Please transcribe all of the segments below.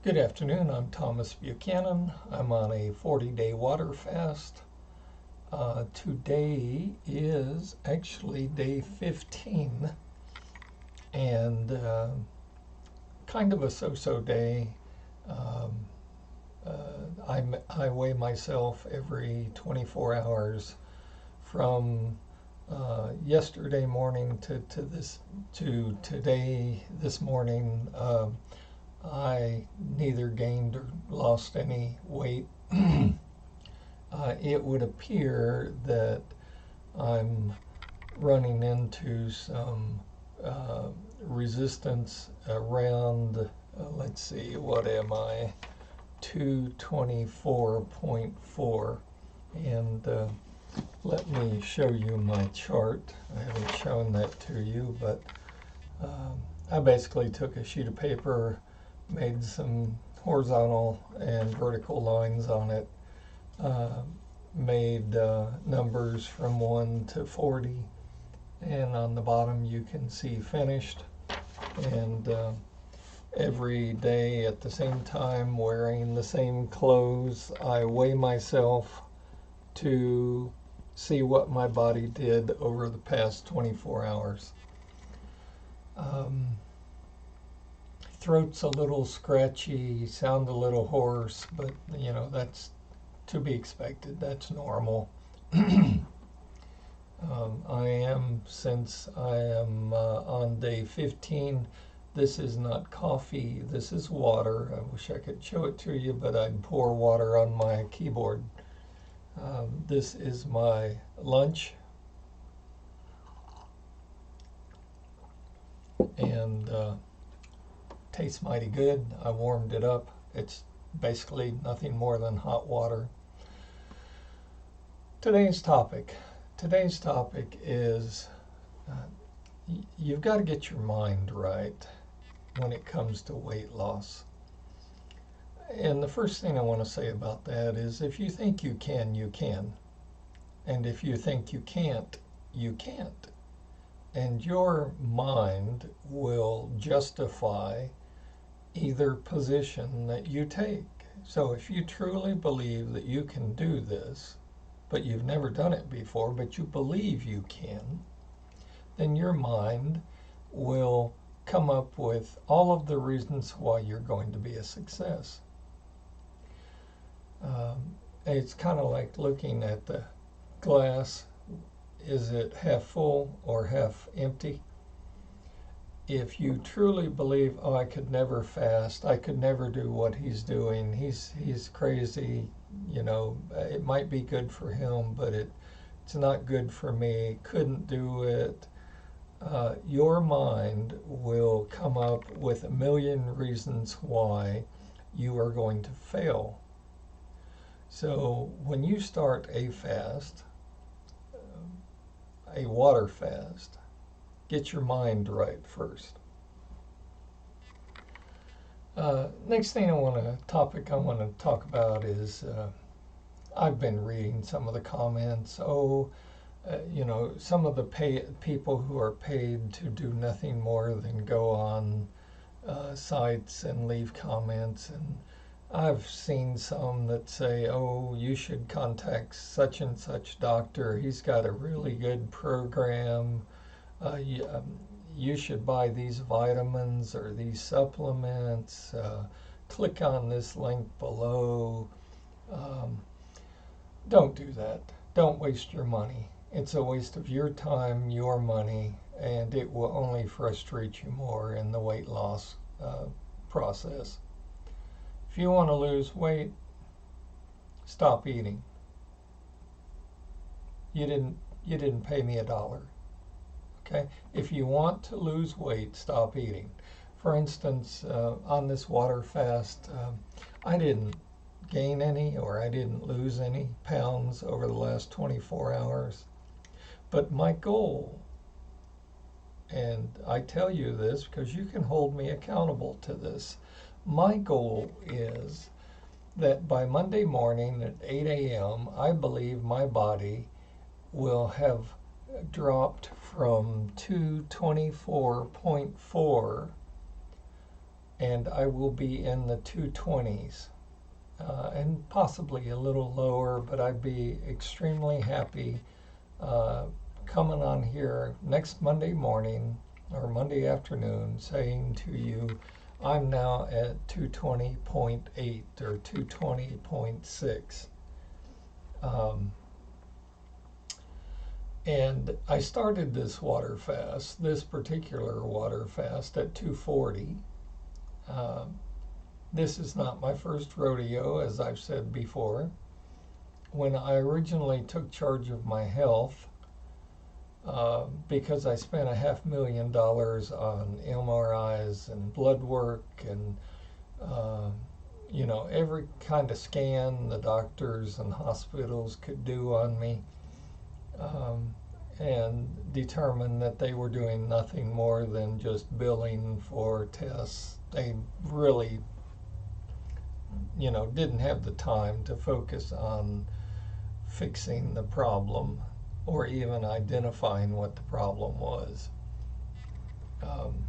Good afternoon, I'm Thomas Buchanan. I'm on a 40-day water fast. Today is actually day 15 and kind of a so-so day. Um, I weigh myself every 24 hours from yesterday morning to today this morning. I neither gained or lost any weight. It would appear that I'm running into some resistance around, let's see, what am I? 224.4. And let me show you my chart. I haven't shown that to you, but I basically took a sheet of paper, made some horizontal and vertical lines on it, made numbers from 1 to 40, and on the bottom you can see finished. And every day at the same time, wearing the same clothes, I weigh myself to see what my body did over the past 24 hours. Throat's a little scratchy, sound a little hoarse, but that's to be expected. That's normal. Since I am on day 15, this is not coffee, this is water. I wish I could show it to you, but I'd pour water on my keyboard. This is my lunch, and tastes mighty good. I warmed it up. It's basically nothing more than hot water. Today's topic is you've got to get your mind right when it comes to weight loss. And the first thing I want to say about that is if you think you can, you can. And if you think you can't, you can't. And your mind will justify either position that you take. So if you truly believe that you can do this, but you've never done it before, but you believe you can, then your mind will come up with all of the reasons why you're going to be a success. It's kind of like looking at the glass. Is it half full or half empty? If you truly believe, oh, I could never fast, I could never do what he's doing, he's crazy, it might be good for him, but it's not good for me, couldn't do it, your mind will come up with a million reasons why you are going to fail. So when you start a fast, a water fast, get your mind right first. Next thing I want to talk about is I've been reading some of the comments. Some of the people who are paid to do nothing more than go on sites and leave comments, and I've seen some that say, oh, you should contact such and such doctor. He's got a really good program. You should buy these vitamins or these supplements. Click on this link below. Don't do that. Don't waste your money. It's a waste of your time, your money, and it will only frustrate you more in the weight loss process. If you want to lose weight, stop eating. You didn't pay me $1. Okay? If you want to lose weight, stop eating. For instance, on this water fast, I didn't gain any or I didn't lose any pounds over the last 24 hours. But my goal, and I tell you this because you can hold me accountable to this, my goal is that by Monday morning at 8 a.m., I believe my body will have dropped from 224.4 and I will be in the 220s, and possibly a little lower, but I'd be extremely happy uh, coming on here next Monday morning or Monday afternoon saying to you, I'm now at 220.8 or 220.6. Um, and I started this water fast, this particular water fast, at 240. Um, this is not my first rodeo, as I've said before. When I originally took charge of my health, because I spent $500,000 on MRIs and blood work and every kind of scan the doctors and hospitals could do on me, um, and determined that they were doing nothing more than just billing for tests. They really, didn't have the time to focus on fixing the problem or even identifying what the problem was. Um,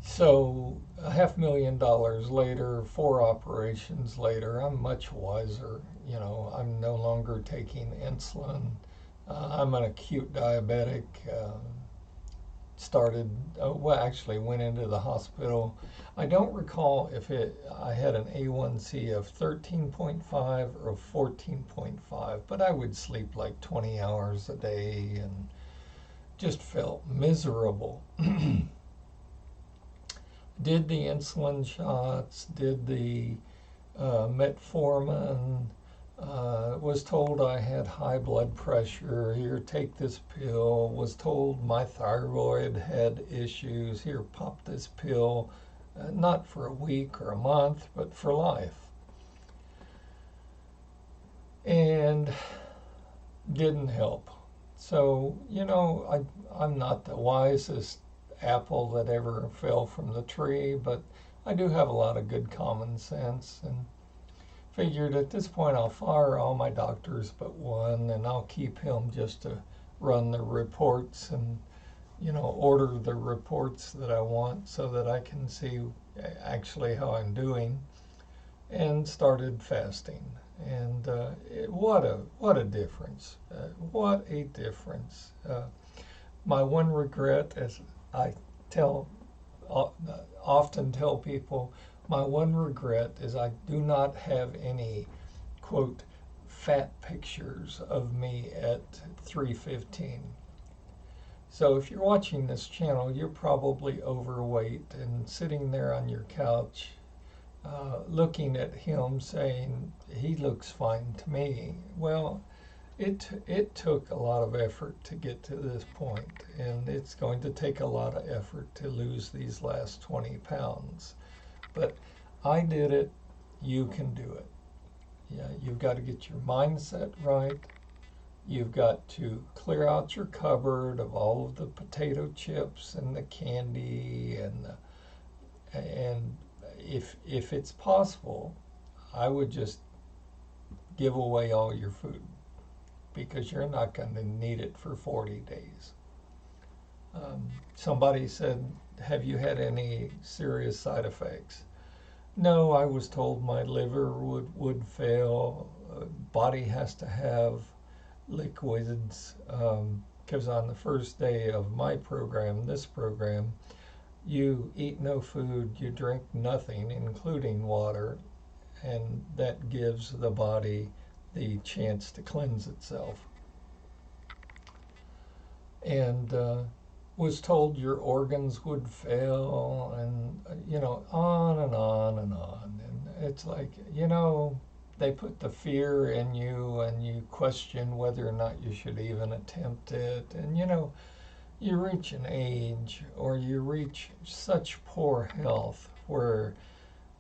so $500,000 later, 4 operations later, I'm much wiser. I'm no longer taking insulin. I'm an acute diabetic. Actually went into the hospital. I don't recall if I had an A1C of 13.5 or 14.5, but I would sleep like 20 hours a day and just felt miserable. Did the insulin shots, did the metformin, was told I had high blood pressure. Here, take this pill. Was told my thyroid had issues. Here, pop this pill. Not for a week or a month, but for life. And didn't help. So, I'm not the wisest apple that ever fell from the tree, but I do have a lot of good common sense, and figured at this point I'll fire all my doctors but one, and I'll keep him just to run the reports and order the reports that I want so that I can see actually how I'm doing, and started fasting. And what a difference! What a difference! My one regret, as I tell often tell people, my one regret is I do not have any, quote, fat pictures of me at 315. So if you're watching this channel, you're probably overweight and sitting there on your couch looking at him saying, he looks fine to me. Well, it took a lot of effort to get to this point, and it's going to take a lot of effort to lose these last 20 pounds. But I did it. You can do it. Yeah, you've got to get your mindset right. You've got to clear out your cupboard of all of the potato chips and the candy and if it's possible, I would just give away all your food, because you're not going to need it for 40 days. Somebody said, have you had any serious side effects? No, I was told my liver would fail. Body has to have liquids, because on the first day of my program, this program, you eat no food, you drink nothing, including water, and that gives the body the chance to cleanse itself. And was told your organs would fail, and on and on and on. And it's like, they put the fear in you, and you question whether or not you should even attempt it. And you reach an age, or you reach such poor health where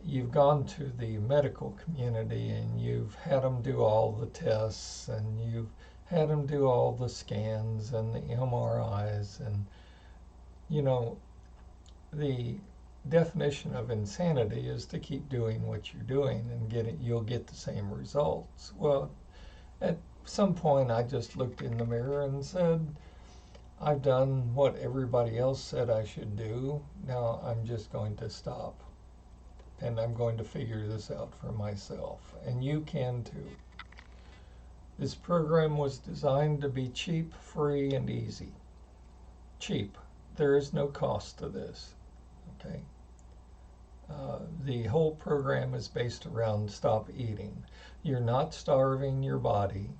you've gone to the medical community and you've had them do all the tests, and you've had them do all the scans and the MRIs, and the definition of insanity is to keep doing what you're doing and you'll get the same results. Well, at some point I just looked in the mirror and said, I've done what everybody else said I should do. Now I'm just going to stop. And I'm going to figure this out for myself. And you can too. This program was designed to be cheap, free, and easy. Cheap. There is no cost to this. Okay. The whole program is based around stop eating. You're not starving your body.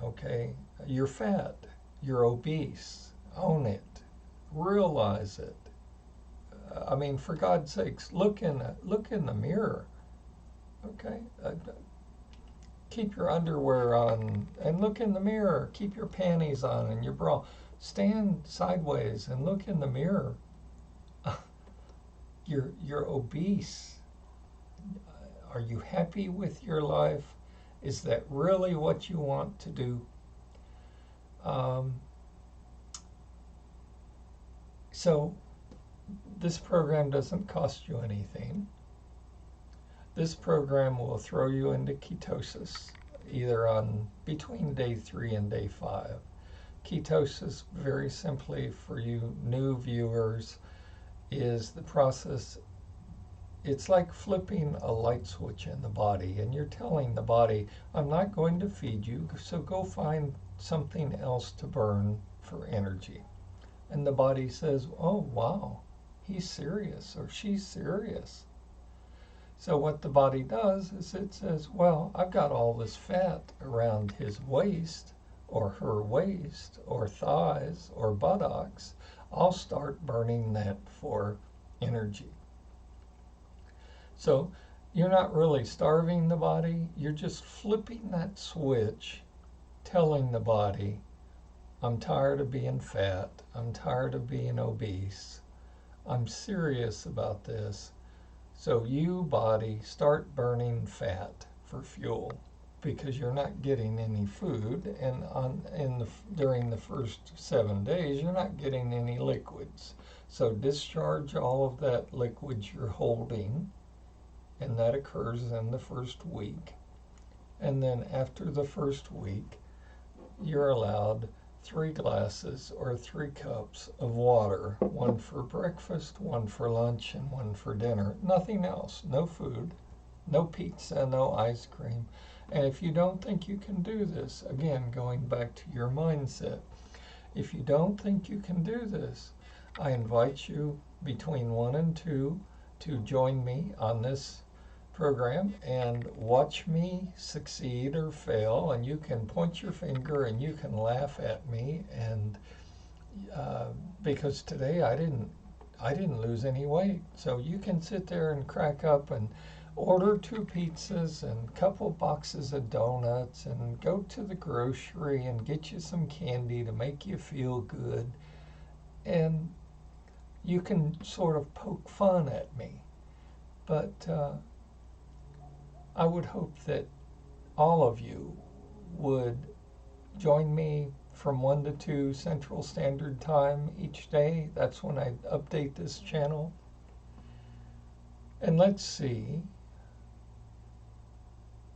Okay. You're fat. You're obese. Own it. Realize it. I mean, for God's sakes, look in the mirror. Okay. Keep your underwear on and look in the mirror. Keep your panties on and your bra. Stand sideways and look in the mirror. You're obese. Are you happy with your life? Is that really what you want to do? So this program doesn't cost you anything. This program will throw you into ketosis either on between day 3 and day 5. Ketosis, very simply for you new viewers, is the process. It's like flipping a light switch in the body, and you're telling the body, I'm not going to feed you, so go find something else to burn for energy. And the body says, oh, wow, he's serious or she's serious. So what the body does is it says, well, I've got all this fat around his waist or her waist or thighs or buttocks. I'll start burning that for energy. So you're not really starving the body. You're just flipping that switch, telling the body, I'm tired of being fat. I'm tired of being obese. I'm serious about this. So you, body, start burning fat for fuel because you're not getting any food, and during the first 7 days you're not getting any liquids. So discharge all of that liquids you're holding, and that occurs in the first week. And then after the first week, you're allowed 3 glasses or 3 cups of water, 1 for breakfast, 1 for lunch, and 1 for dinner. Nothing else. No food, no pizza, no ice cream. And if you don't think you can do this, again, going back to your mindset, if you don't think you can do this, I invite you between 1 and 2 to join me on this program and watch me succeed or fail, and you can point your finger and you can laugh at me, and because today I didn't lose any weight, so you can sit there and crack up and order 2 pizzas and a couple boxes of donuts and go to the grocery and get you some candy to make you feel good, and you can sort of poke fun at me, but I would hope that all of you would join me from 1 to 2 Central Standard Time each day. That's when I update this channel. And let's see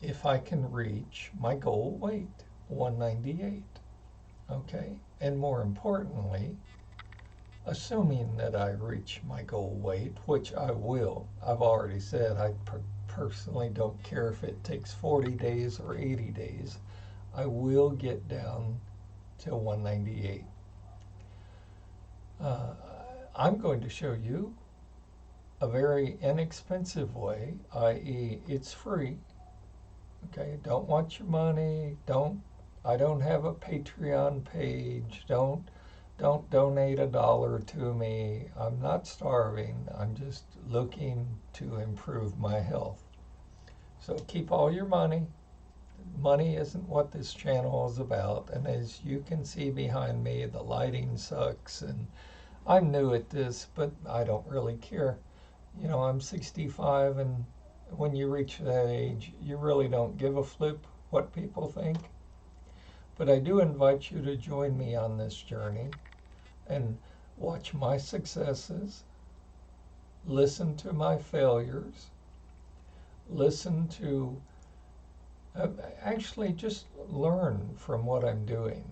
if I can reach my goal weight, 198. Okay? And more importantly, assuming that I reach my goal weight, which I will. I've already said I personally don't care if it takes 40 days or 80 days. I will get down to 198. I'm going to show you a very inexpensive way, i.e. it's free. Okay, don't want your money. I don't have a Patreon page. Don't donate $1 to me. I'm not starving. I'm just looking to improve my health. So keep all your money. Money isn't what this channel is about. And as you can see behind me, the lighting sucks. And I'm new at this, but I don't really care. You know, I'm 65, and when you reach that age, you really don't give a flip what people think. But I do invite you to join me on this journey and watch my successes, listen to my failures, listen to, actually just learn from what I'm doing.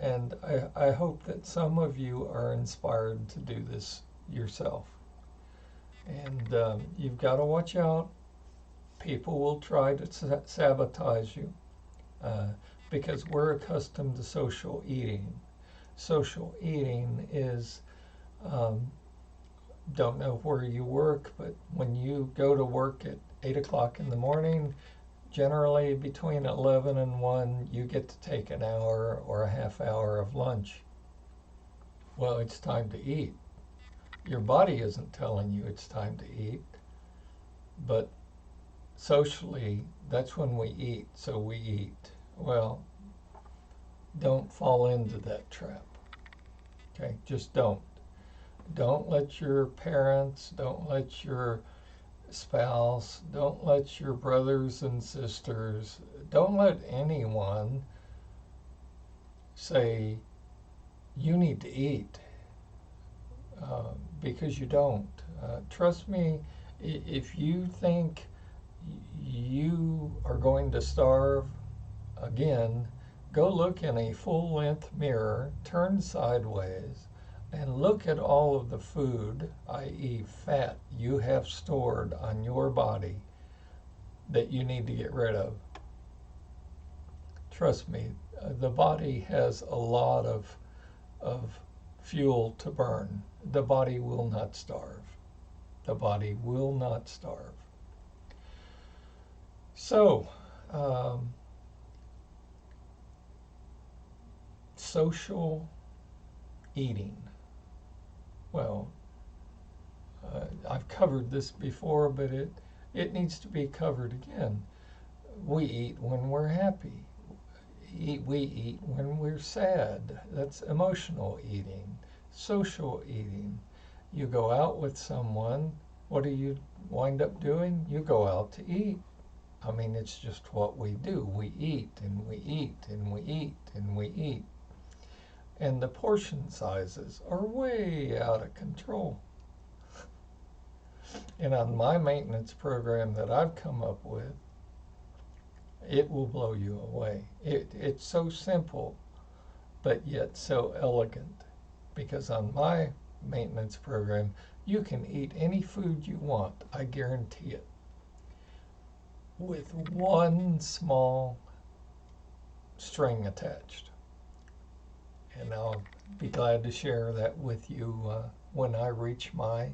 And I hope that some of you are inspired to do this yourself. And you've got to watch out. People will try to sabotage you uh, because we're accustomed to social eating. Social eating is, um, don't know where you work, but when you go to work at 8 o'clock in the morning, generally between 11 and 1, you get to take an hour or a half hour of lunch. Well, it's time to eat. Your body isn't telling you it's time to eat, but socially, that's when we eat, so we eat. Well, don't fall into that trap. Okay, just don't. Don't let your parents, don't let your spouse, don't let your brothers and sisters, don't let anyone say you need to eat because you don't. Trust me, if you think you are going to starve again, go look in a full-length mirror, turn sideways, and look at all of the food, i.e. fat, you have stored on your body that you need to get rid of. Trust me, the body has a lot of fuel to burn. The body will not starve. The body will not starve. So, social eating. Well, I've covered this before, but it needs to be covered again. We eat when we're happy. We eat when we're sad. That's emotional eating. Social eating. You go out with someone, what do you wind up doing? You go out to eat. I mean, it's just what we do. We eat and we eat and we eat and we eat. And the portion sizes are way out of control. And on my maintenance program that I've come up with, it will blow you away. It's so simple, but yet so elegant. Because on my maintenance program, you can eat any food you want, I guarantee it, with one small string attached. And I'll be glad to share that with you when I reach my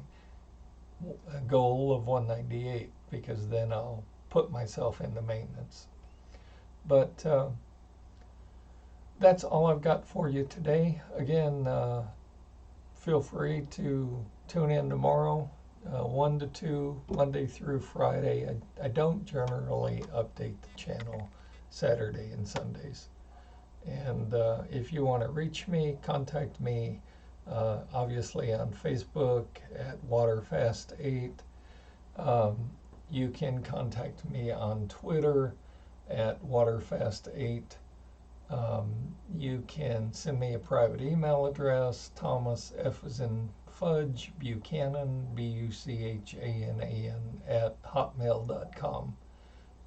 goal of 198, because then I'll put myself into maintenance. But that's all I've got for you today. Again, feel free to tune in tomorrow, 1 to 2, Monday through Friday. I don't generally update the channel Saturday and Sundays. And if you want to reach me, contact me obviously on Facebook at WaterFast8. You can contact me on Twitter at WaterFast8. You can send me a private email address, Thomas F as in Fudge Buchanan, Buchanan at hotmail.com.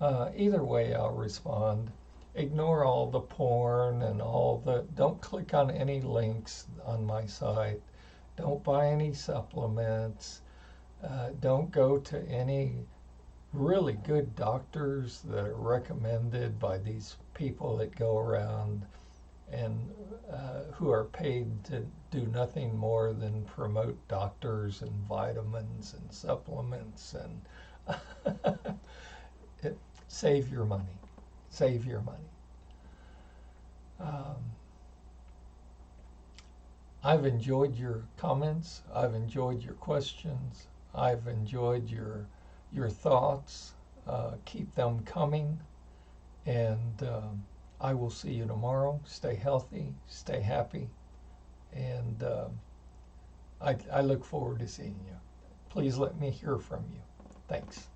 Either way, I'll respond. Ignore all the porn and all the, don't click on any links on my site. Don't buy any supplements. Don't go to any really good doctors that are recommended by these people that go around and who are paid to do nothing more than promote doctors and vitamins and supplements and save your money. Save your money. I've enjoyed your comments. I've enjoyed your questions. I've enjoyed your thoughts. Keep them coming. And I will see you tomorrow. Stay healthy. Stay happy. And I look forward to seeing you. Please let me hear from you. Thanks.